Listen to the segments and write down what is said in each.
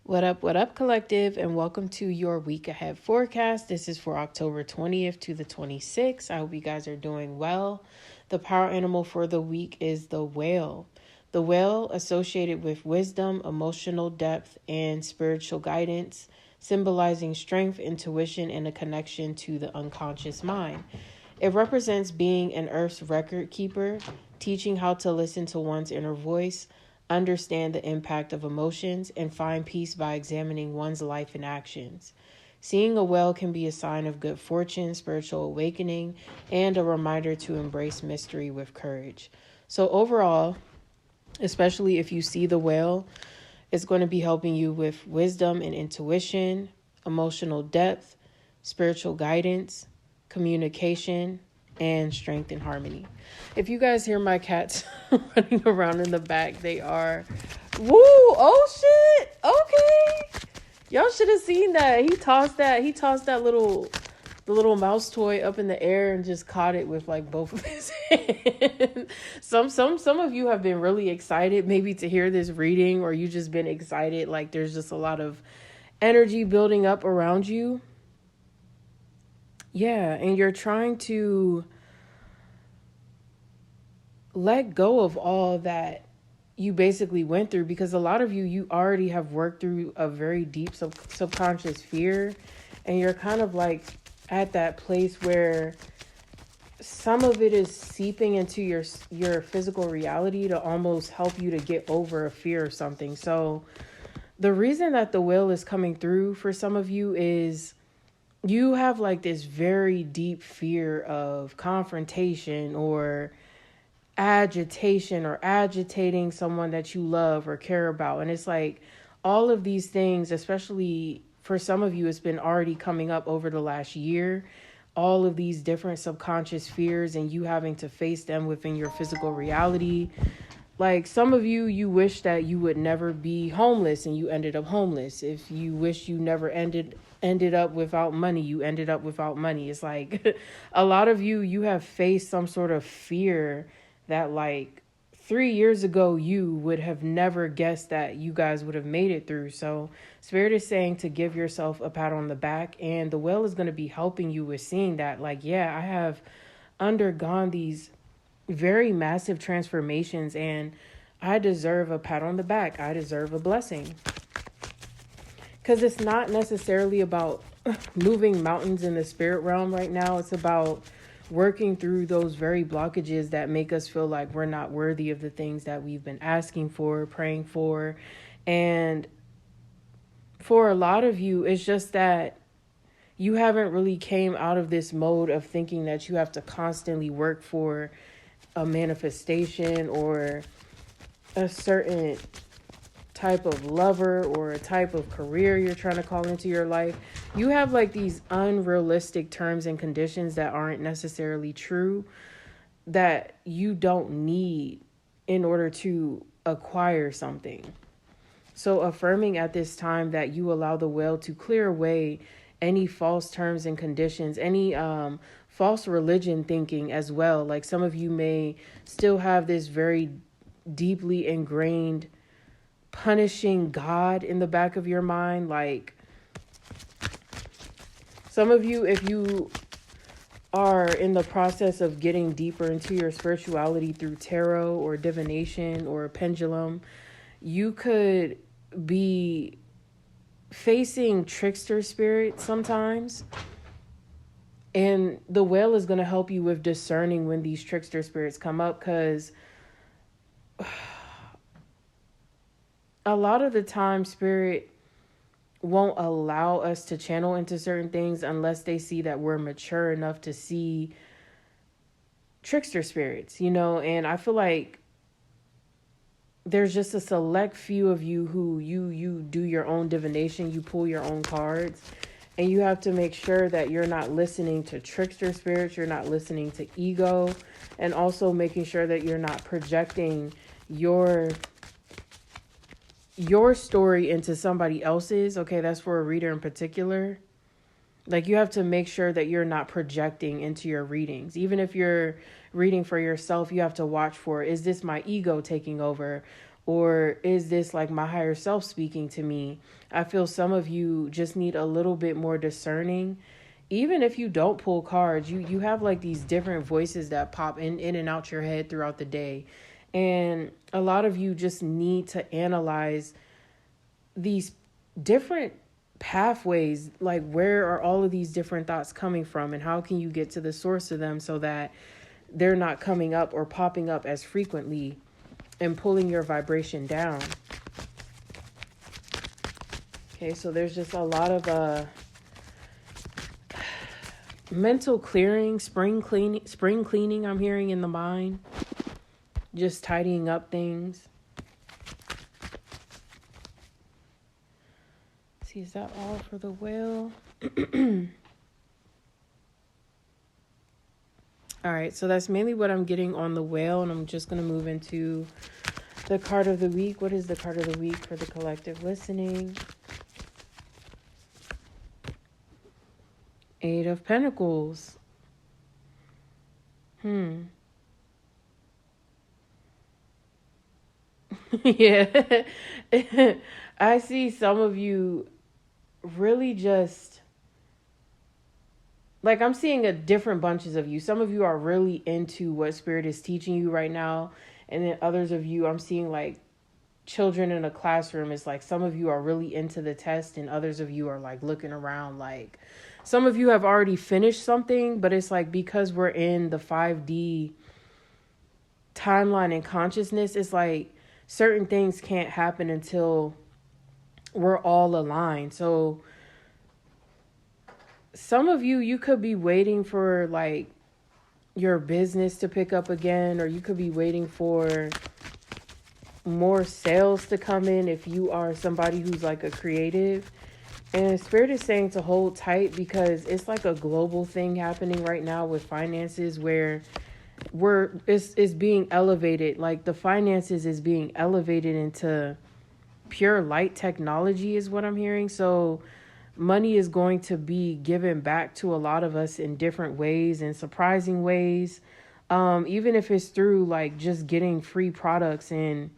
What up, collective, and welcome to your week ahead forecast. This is for October 20th to the 26th. I hope you guys are doing well. The power animal for the week is the whale. The whale, associated with wisdom, emotional depth, and spiritual guidance, symbolizing strength, intuition, and a connection to the unconscious mind. It represents being an Earth's record keeper, teaching how to listen to one's inner voice, understand the impact of emotions, and find peace by examining one's life and actions. Seeing a whale can be a sign of good fortune, spiritual awakening, and a reminder to embrace mystery with courage. So, overall, especially if you see the whale, it's going to be helping you with wisdom and intuition, emotional depth, spiritual guidance, communication, and strength and harmony. If you guys hear my cats running around in the back, they are, woo, oh shit, okay. Y'all should have seen that. He tossed that little mouse toy up in the air and just caught it with like both of his hands. Some of you have been really excited maybe to hear this reading, or you just been excited, like there's just a lot of energy building up around you. Yeah, and you're trying to let go of all that you basically went through, because a lot of you already have worked through a very deep subconscious fear, and you're kind of like at that place where some of it is seeping into your physical reality to almost help you to get over a fear or something. So the reason that the whale is coming through for some of you is you have like this very deep fear of confrontation or agitation or agitating someone that you love or care about. And it's like all of these things, especially for some of you, it's been already coming up over the last year. All of these different subconscious fears and you having to face them within your physical reality. Like some of you wish that you would never be homeless and you ended up homeless. If you wish you never ended up without money, you ended up without money. It's like a lot of you have faced some sort of fear that like 3 years ago you would have never guessed that you guys would have made it through. So Spirit is saying to give yourself a pat on the back, and the whale is going to be helping you with seeing that, like, yeah, I have undergone these very massive transformations and I deserve a pat on the back. I deserve a blessing. Because it's not necessarily about moving mountains in the spirit realm right now. It's about working through those very blockages that make us feel like we're not worthy of the things that we've been asking for, praying for. And for a lot of you, it's just that you haven't really came out of this mode of thinking that you have to constantly work for a manifestation or a certain type of lover or a type of career you're trying to call into your life. You have like these unrealistic terms and conditions that aren't necessarily true, that you don't need in order to acquire something. So affirming at this time that you allow the whale to clear away any false terms and conditions, any false religion thinking as well. Like some of you may still have this very deeply ingrained punishing God in the back of your mind. Like some of you, if you are in the process of getting deeper into your spirituality through tarot or divination or a pendulum, you could be facing trickster spirits sometimes. And the whale is going to help you with discerning when these trickster spirits come up, because a lot of the time Spirit won't allow us to channel into certain things unless they see that we're mature enough to see trickster spirits, and I feel like there's just a select few of you who you do your own divination, you pull your own cards, and you have to make sure that you're not listening to trickster spirits, you're not listening to ego, and also making sure that you're not projecting your story into somebody else's. Okay, that's for a reader in particular. Like you have to make sure that you're not projecting into your readings. Even if you're reading for yourself, you have to watch for, is this my ego taking over? Or is this like my higher self speaking to me? I feel some of you just need a little bit more discerning. Even if you don't pull cards, you have like these different voices that pop in and out your head throughout the day. And a lot of you just need to analyze these different pathways, like where are all of these different thoughts coming from and how can you get to the source of them so that they're not coming up or popping up as frequently and pulling your vibration down. Okay, so there's just a lot of mental clearing, spring cleaning I'm hearing in the mind. Just tidying up things. See, is that all for the whale? All right, so that's mainly what I'm getting on the whale, and I'm just going to move into the card of the week. What is the card of the week for the collective listening? Eight of Pentacles. Yeah. I see some of you really just, like, I'm seeing a different bunches of you. Some of you are really into what Spirit is teaching you right now. And then others of you, I'm seeing like children in a classroom. It's like some of you are really into the test and others of you are like looking around. Like some of you have already finished something, but it's like because we're in the 5D timeline and consciousness, it's like certain things can't happen until we're all aligned. So some of you, you could be waiting for like your business to pick up again, or you could be waiting for more sales to come in if you are somebody who's like a creative. And Spirit is saying to hold tight because it's like a global thing happening right now with finances where it's being elevated. Like the finances is being elevated into pure light technology is what I'm hearing. So money is going to be given back to a lot of us in different ways and surprising ways. Even if it's through like just getting free products and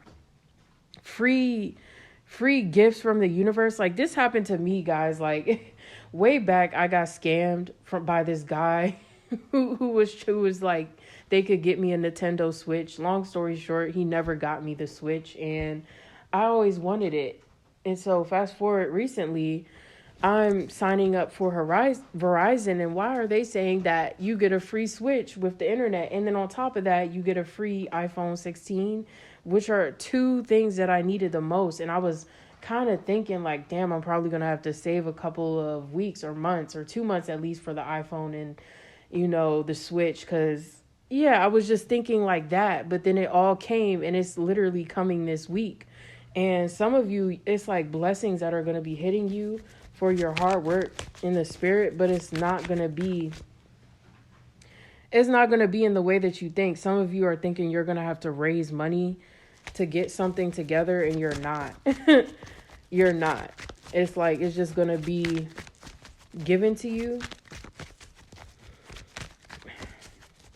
free gifts from the universe. Like this happened to me, guys. Like way back, I got scammed by this guy who was like, they could get me a Nintendo Switch. Long story short, he never got me the Switch and I always wanted it. And so fast forward recently, I'm signing up for Verizon, and why are they saying that you get a free Switch with the internet? And then on top of that, you get a free iPhone 16, which are two things that I needed the most. And I was kind of thinking like, damn, I'm probably going to have to save a couple of weeks or months or 2 months at least for the iPhone and, you know, the Switch. Because, yeah, I was just thinking like that. But then it all came and it's literally coming this week. And some of you, it's like blessings that are going to be hitting you for your hard work in the spirit, but it's not going to be in the way that you think. Some of you are thinking you're going to have to raise money to get something together, and you're not. You're not. It's like it's just going to be given to you.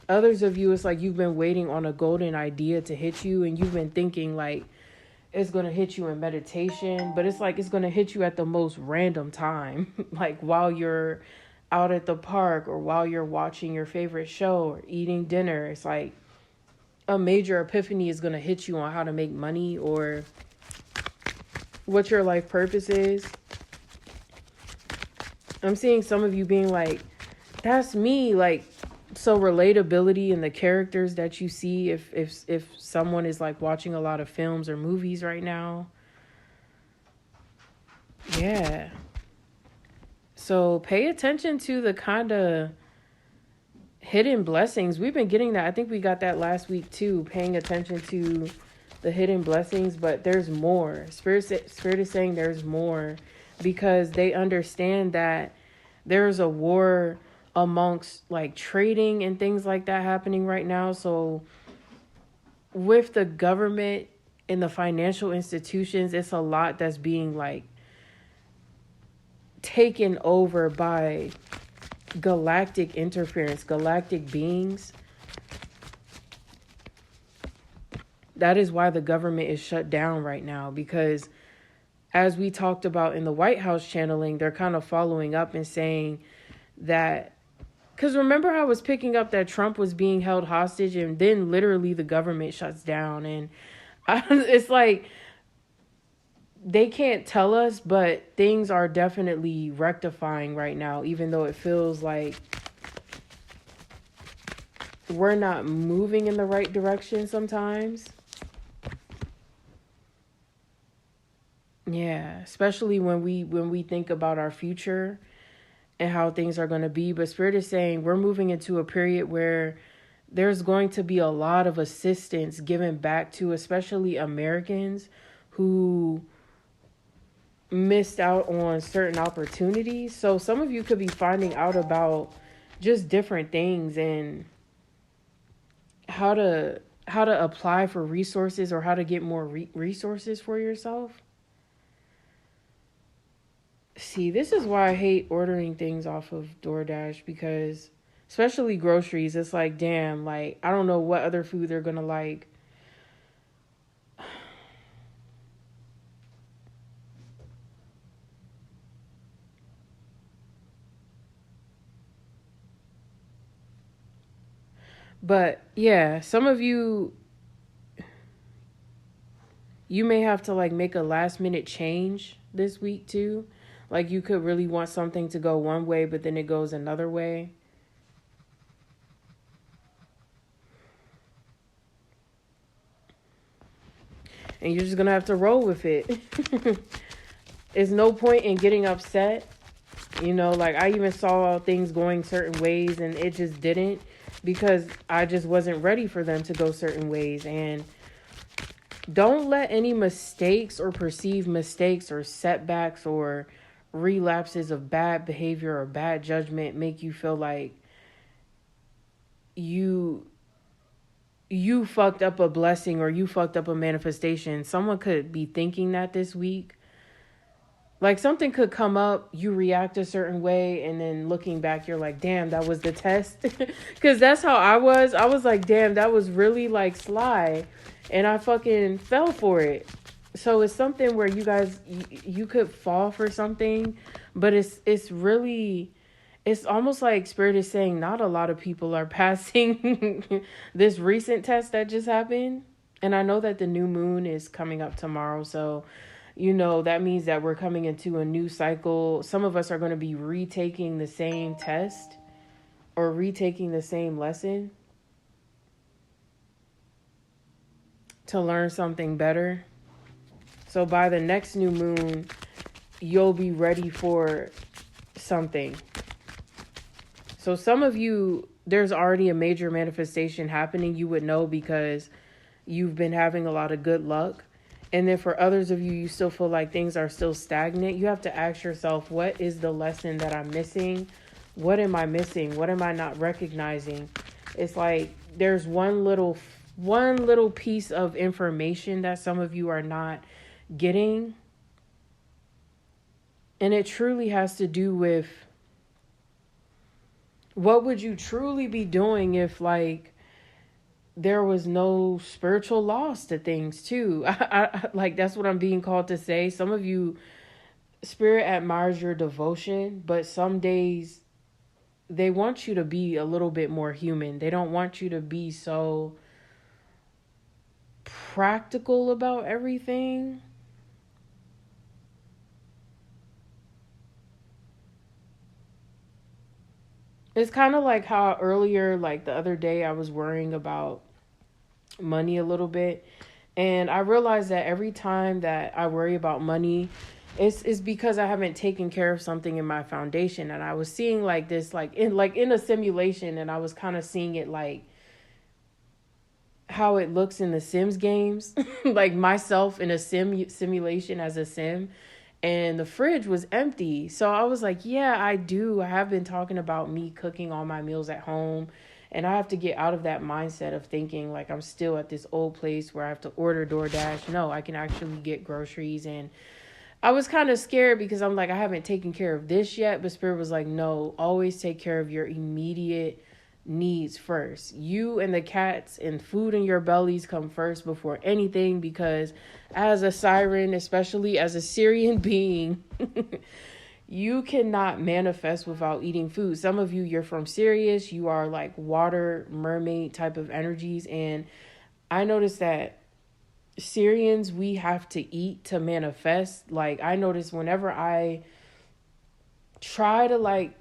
Others of you, it's like you've been waiting on a golden idea to hit you, and you've been thinking like it's going to hit you in meditation, but it's like it's going to hit you at the most random time, like while you're out at the park or while you're watching your favorite show or eating dinner. It's like a major epiphany is going to hit you on how to make money or what your life purpose is. I'm seeing some of you being like, that's me. Like, so relatability in the characters that you see if someone is like watching a lot of films or movies right now. Yeah. So pay attention to the kind of hidden blessings. We've been getting that. I think we got that last week too, paying attention to the hidden blessings, but there's more. Spirit is saying there's more because they understand that there's a war amongst like trading and things like that happening right now. So with the government and the financial institutions, it's a lot that's being like taken over by galactic interference, galactic beings. That is why the government is shut down right now, because as we talked about in the White House channeling, they're kind of following up and saying that, because remember how I was picking up that Trump was being held hostage, and then literally the government shuts down. And it's like, they can't tell us, but things are definitely rectifying right now, even though it feels like we're not moving in the right direction sometimes. Yeah, especially when we think about our future and how things are going to be. But Spirit is saying we're moving into a period where there's going to be a lot of assistance given back to especially Americans who missed out on certain opportunities. So some of you could be finding out about just different things and how to apply for resources or how to get more resources for yourself. See, this is why I hate ordering things off of DoorDash, because especially groceries, it's like, damn, like, I don't know what other food they're gonna like. But yeah, some of you may have to like make a last minute change this week too. Like, you could really want something to go one way, but then it goes another way. And you're just going to have to roll with it. There's no point in getting upset. You know, like, I even saw things going certain ways and it just didn't, because I just wasn't ready for them to go certain ways. And don't let any mistakes or perceived mistakes or setbacks or relapses of bad behavior or bad judgment make you feel like you fucked up a blessing or you fucked up a manifestation. Someone could be thinking that this week. Like, something could come up, you react a certain way, and then looking back, you're like, damn, that was the test. Because that's how I was. I was like, damn, that was really, like, sly. And I fucking fell for it. So it's something where you guys, you could fall for something, but it's really, it's almost like Spirit is saying not a lot of people are passing this recent test that just happened. And I know that the new moon is coming up tomorrow, so you know, that means that we're coming into a new cycle. Some of us are going to be retaking the same test or retaking the same lesson to learn something better. So by the next new moon, you'll be ready for something. So some of you, there's already a major manifestation happening. You would know because you've been having a lot of good luck. And then for others of you, you still feel like things are still stagnant. You have to ask yourself, what is the lesson that I'm missing? What am I missing? What am I not recognizing? It's like there's one little piece of information that some of you are not getting. And it truly has to do with, what would you truly be doing if, like, there was no spiritual loss to things too. Like, that's what I'm being called to say. Some of you, Spirit admires your devotion, but some days they want you to be a little bit more human. They don't want you to be so practical about everything. It's kind of like how earlier, like the other day, I was worrying about money a little bit, and I realized that every time that I worry about money, it's because I haven't taken care of something in my foundation. And I was seeing like this, like in a simulation, and I was kind of seeing it like how it looks in the Sims games, like myself in a simulation as a sim, and the fridge was empty. So I was like, yeah, I have been talking about me cooking all my meals at home. And I have to get out of that mindset of thinking like I'm still at this old place where I have to order DoorDash. No, I can actually get groceries. And I was kind of scared because I'm like, I haven't taken care of this yet. But Spirit was like, no, always take care of your immediate needs first. You and the cats and food in your bellies come first before anything, because as a siren, especially as a Syrian being, you cannot manifest without eating food. Some of you, you're from Sirius, you are like water mermaid type of energies. And I noticed that Syrians, we have to eat to manifest. Like, I notice whenever I try to like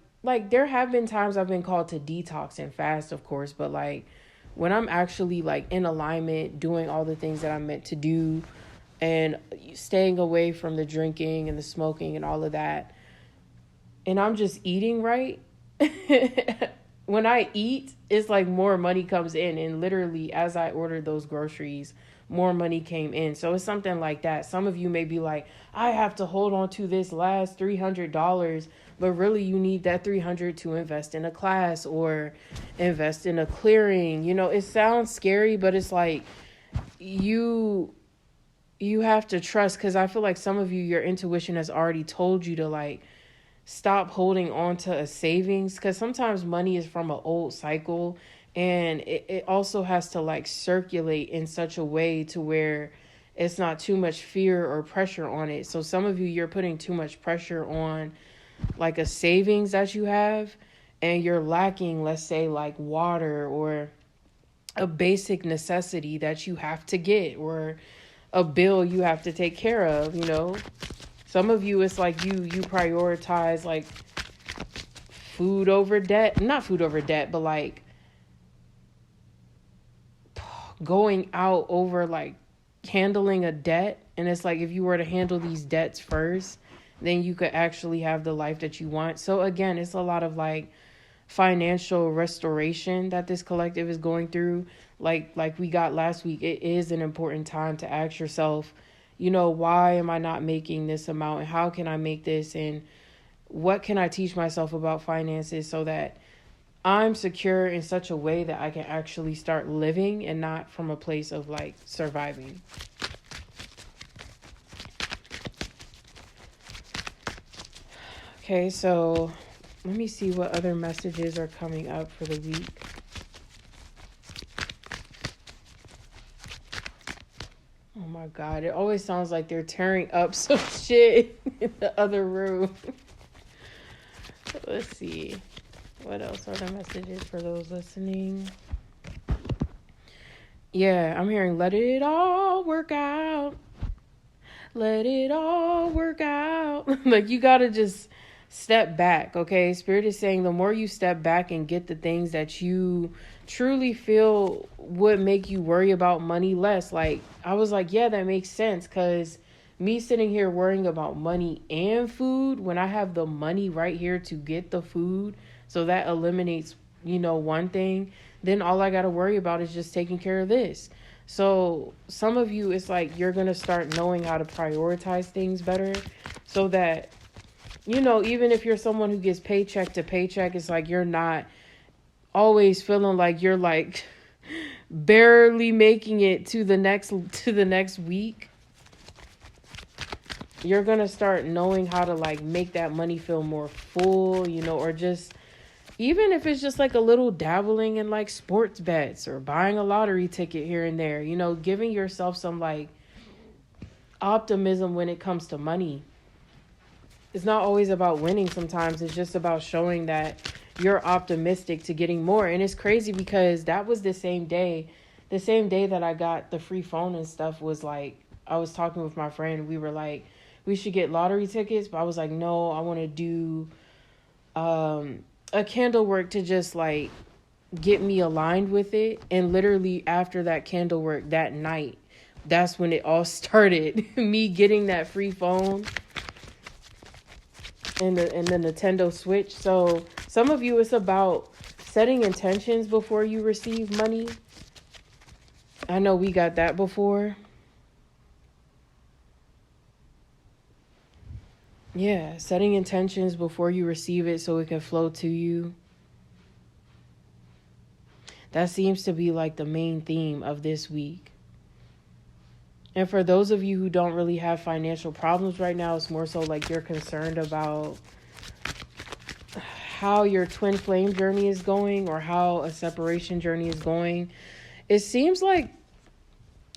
there have been times I've been called to detox and fast, of course, but like when I'm actually like in alignment, doing all the things that I'm meant to do and staying away from the drinking and the smoking and all of that, and I'm just eating right, when I eat, it's like more money comes in. And literally, as I ordered those groceries, more money came in. So it's something like that. Some of you may be like, I have to hold on to this last $300, but really you need that $300 to invest in a class or invest in a clearing. You know, it sounds scary, but it's like you have to trust, because I feel like some of you, your intuition has already told you to like stop holding on to a savings, because sometimes money is from an old cycle, and it also has to like circulate in such a way to where it's not too much fear or pressure on it. So some of you, you're putting too much pressure on like a savings that you have, and you're lacking, let's say, like water or a basic necessity that you have to get, or a bill you have to take care of, you know. Some of you, it's like you prioritize like food over debt, not food over debt, but like going out over like handling a debt. And it's like, if you were to handle these debts first, then you could actually have the life that you want. So again, it's a lot of like financial restoration that this collective is going through. Like we got last week, it is an important time to ask yourself, you know, why am I not making this amount? And how can I make this? And what can I teach myself about finances so that I'm secure in such a way that I can actually start living and not from a place of like surviving. Okay, so let me see what other messages are coming up for the week. Oh my God, it always sounds like they're tearing up some shit in the other room. Let's see. What else are the messages for those listening? Yeah, I'm hearing let it all work out. Let it all work out. Like, you gotta just step back, okay? Spirit is saying the more you step back and get the things that you truly feel would make you worry about money less. Like, I was like, yeah, that makes sense, because me sitting here worrying about money and food when I have the money right here to get the food, so that eliminates, you know, one thing, then all I got to worry about is just taking care of this. So some of you, it's like you're going to start knowing how to prioritize things better, so that, you know, even if you're someone who gets paycheck to paycheck, it's like you're not always feeling like you're like barely making it to the next week. You're going to start knowing how to like make that money feel more full, you know, or just, even if it's just like a little dabbling in like sports bets or buying a lottery ticket here and there, you know, giving yourself some like optimism when it comes to money. It's not always about winning. Sometimes it's just about showing that you're optimistic to getting more. And it's crazy because that was the same day that I got the free phone and stuff. Was like, I was talking with my friend. We were like, we should get lottery tickets. But I was like, no, I want to do a candle work to just like get me aligned with it. And literally after that candle work that night, that's when it all started. Me getting that free phone and the Nintendo Switch. So some of you, it's about setting intentions before you receive money. I know we got that before. Yeah, setting intentions before you receive it so it can flow to you. That seems to be like the main theme of this week. And for those of you who don't really have financial problems right now, it's more so like you're concerned about how your twin flame journey is going or how a separation journey is going, it seems like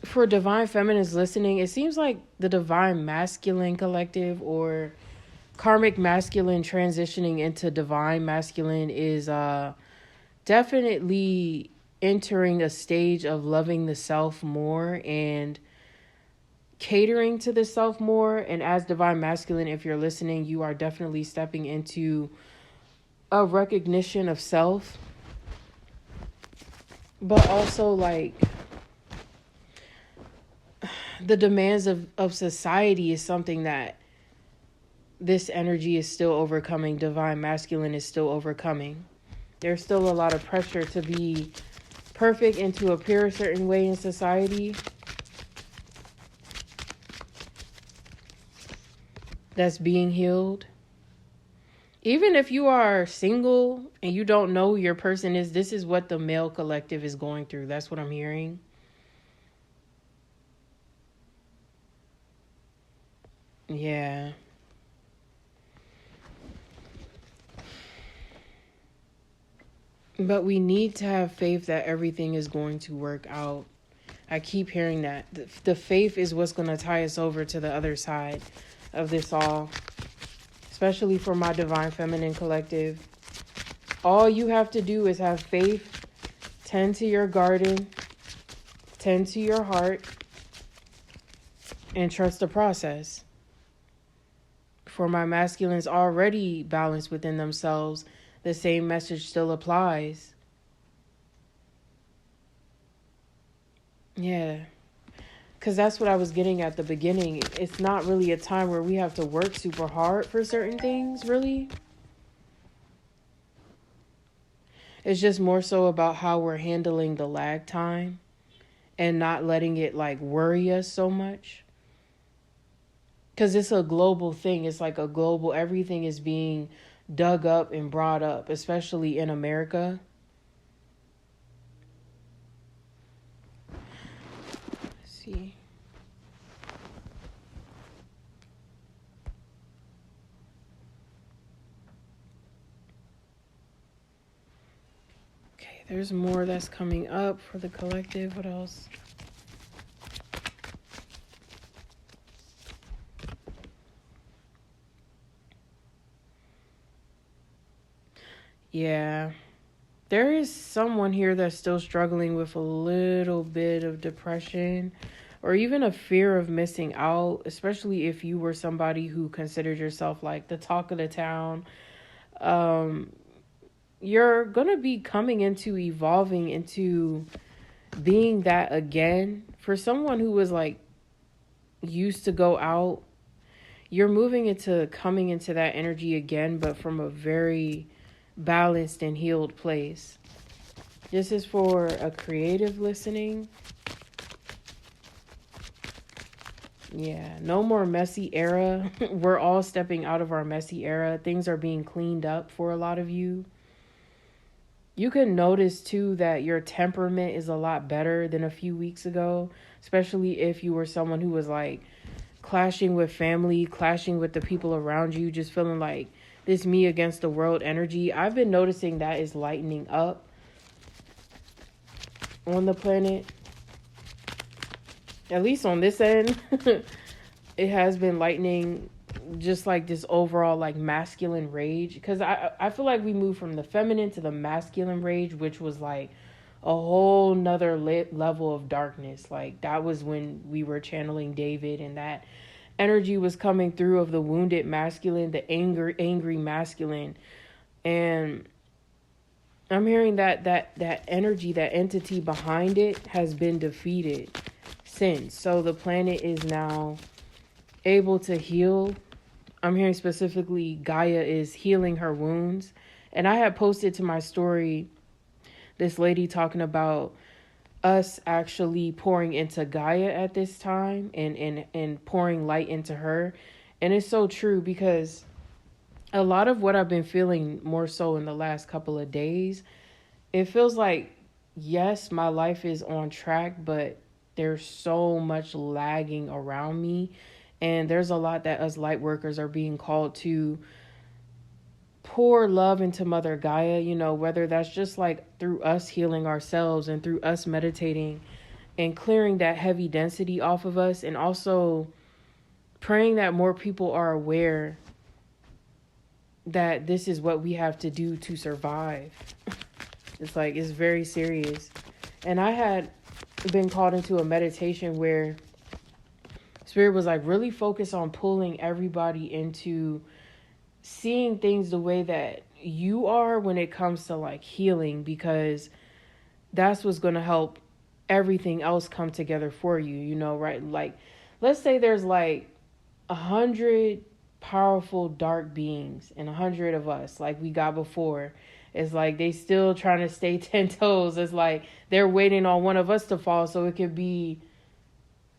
for divine feminines listening, it seems like the divine masculine collective or karmic masculine transitioning into divine masculine is definitely entering a stage of loving the self more and catering to the self more. And as divine masculine, if you're listening, you are definitely stepping into a recognition of self, but also like the demands of society is something that this energy is still overcoming. Divine masculine is still overcoming. There's still a lot of pressure to be perfect and to appear a certain way in society. That's being healed. Even if you are single and you don't know who your person is, this is what the male collective is going through. That's what I'm hearing. Yeah. But we need to have faith that everything is going to work out. I keep hearing that. The faith is what's going to tie us over to the other side of this all. Especially for my divine feminine collective. All you have to do is have faith, tend to your garden, tend to your heart, and trust the process. For my masculines already balanced within themselves, the same message still applies. Yeah. Because that's what I was getting at the beginning. It's not really a time where we have to work super hard for certain things, really. It's just more so about how we're handling the lag time and not letting it like worry us so much. Because it's a global thing. It's like a global, everything is being dug up and brought up, especially in America. Let's see. Okay, there's more that's coming up for the collective. What else? Yeah. There is someone here that's still struggling with a little bit of depression or even a fear of missing out, especially if you were somebody who considered yourself like the talk of the town. You're going to be coming into evolving into being that again. For someone who was like used to go out, you're moving into coming into that energy again, but from a very balanced and healed place. This is for a creative listening. Yeah, no more messy era. We're all stepping out of our messy era. Things are being cleaned up for a lot of you. You can notice too that your temperament is a lot better than a few weeks ago, especially if you were someone who was like clashing with family, clashing with the people around you, just feeling like this me against the world energy. I've been noticing that is lightening up on the planet. At least on this end, it has been lightening, just like this overall like masculine rage. Because I feel like we moved from the feminine to the masculine rage, which was like a whole nother level of darkness. Like that was when we were channeling David, and that energy was coming through of the wounded masculine, the angry masculine. And I'm hearing that energy, that entity behind it has been defeated since. So the planet is now able to heal. I'm hearing specifically Gaia is healing her wounds. And I had posted to my story this lady talking about us actually pouring into Gaia at this time and pouring light into her. And it's so true, because a lot of what I've been feeling more so in the last couple of days, it feels like, yes, my life is on track, but there's so much lagging around me. And there's a lot that us light workers are being called to pour love into Mother Gaia, whether that's just like through us healing ourselves and through us meditating and clearing that heavy density off of us, and also praying that more people are aware that this is what we have to do to survive. It's very serious. And I had been called into a meditation where Spirit was like really focused on pulling everybody into seeing things the way that you are when it comes to like healing, because that's what's going to help everything else come together for you, right? Like, let's say there's like 100 powerful dark beings and 100 of us like we got before. It's like they still trying to stay 10 toes. It's like they're waiting on one of us to fall so it could be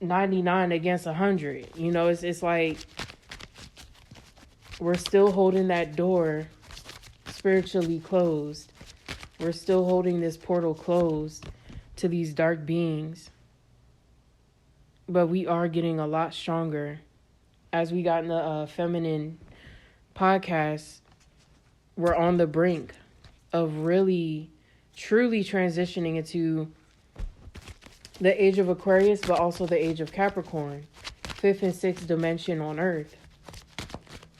99 against 100. It's like we're still holding that door spiritually closed. We're still holding this portal closed to these dark beings. But we are getting a lot stronger. As we got in the feminine podcast, we're on the brink of really, truly transitioning into the age of Aquarius, but also the age of Capricorn, 5th and 6th dimension on Earth.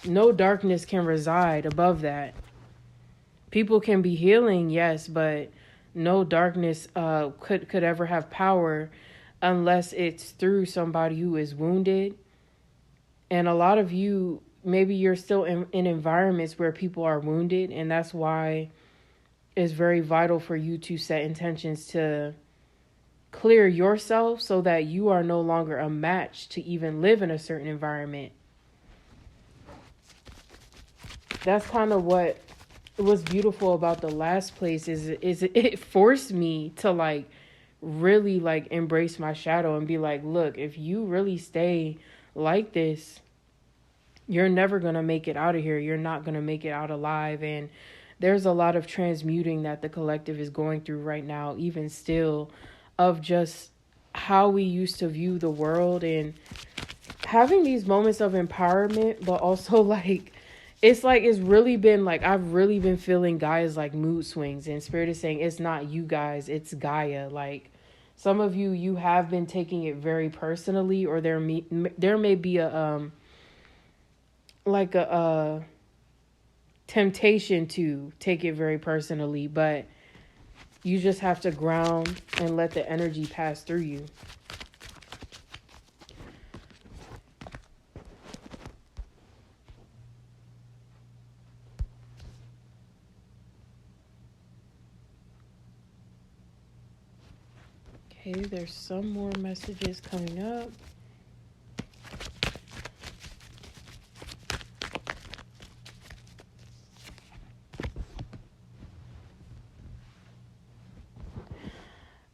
No darkness can reside above that. People can be healing, yes, but no darkness could ever have power unless it's through somebody who is wounded. And a lot of you, maybe you're still in environments where people are wounded, and that's why it's very vital for you to set intentions to clear yourself so that you are no longer a match to even live in a certain environment. That's kind of what was beautiful about the last place is it forced me to like really like embrace my shadow and be like, look, if you really stay like this, you're never going to make it out of here. You're not going to make it out alive. And there's a lot of transmuting that the collective is going through right now, even still, of just how we used to view the world and having these moments of empowerment, but also like it's really been like I've really been feeling Gaia's like mood swings, and Spirit is saying it's not you guys, it's Gaia. Like some of you have been taking it very personally, or there may be a temptation to take it very personally, but you just have to ground and let the energy pass through you. Okay, there's some more messages coming up.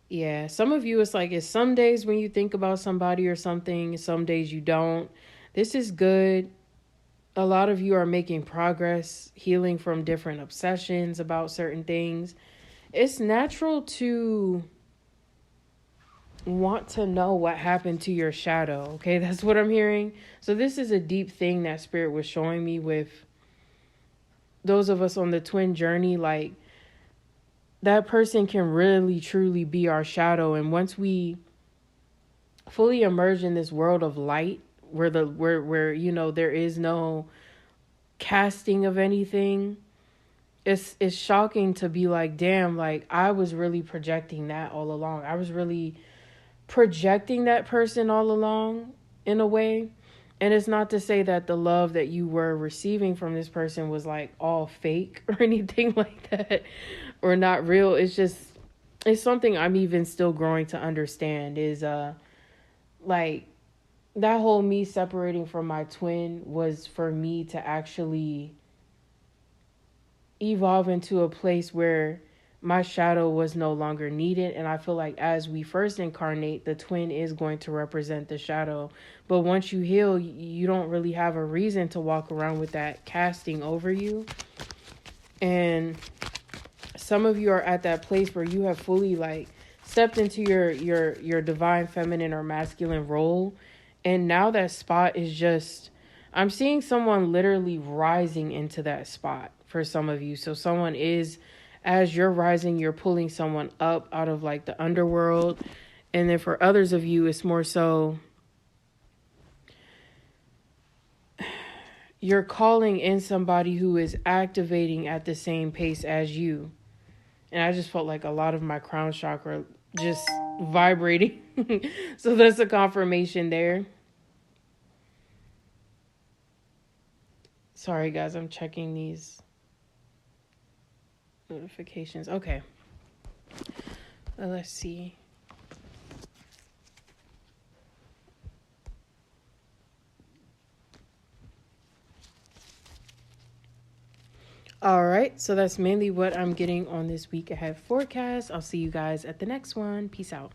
Yeah, some of you, it's some days when you think about somebody or something, some days you don't. This is good. A lot of you are making progress, healing from different obsessions about certain things. It's natural to want to know what happened to your shadow. Okay, that's what I'm hearing. So this is a deep thing that Spirit was showing me with those of us on the twin journey. Like that person can really truly be our shadow, and once we fully emerge in this world of light where there is no casting of anything, it's shocking to be like, damn, like I was really projecting that all along. I was really projecting that person all along in a way. And it's not to say that the love that you were receiving from this person was like all fake or anything like that, or not real. It's something I'm even still growing to understand is like that whole me separating from my twin was for me to actually evolve into a place where my shadow was no longer needed. And I feel like as we first incarnate, the twin is going to represent the shadow. But once you heal, you don't really have a reason to walk around with that casting over you. And some of you are at that place where you have fully like stepped into your divine feminine or masculine role. And now that spot is just, I'm seeing someone literally rising into that spot for some of you. So someone is, as you're rising, you're pulling someone up out of like the underworld. And then for others of you, it's more so you're calling in somebody who is activating at the same pace as you. And I just felt like a lot of my crown chakra just vibrating. So that's a confirmation there. Sorry, guys, I'm checking these notifications. Okay. Let's see. All right, so that's mainly what I'm getting on this week ahead forecast. I'll see you guys at the next one. Peace out.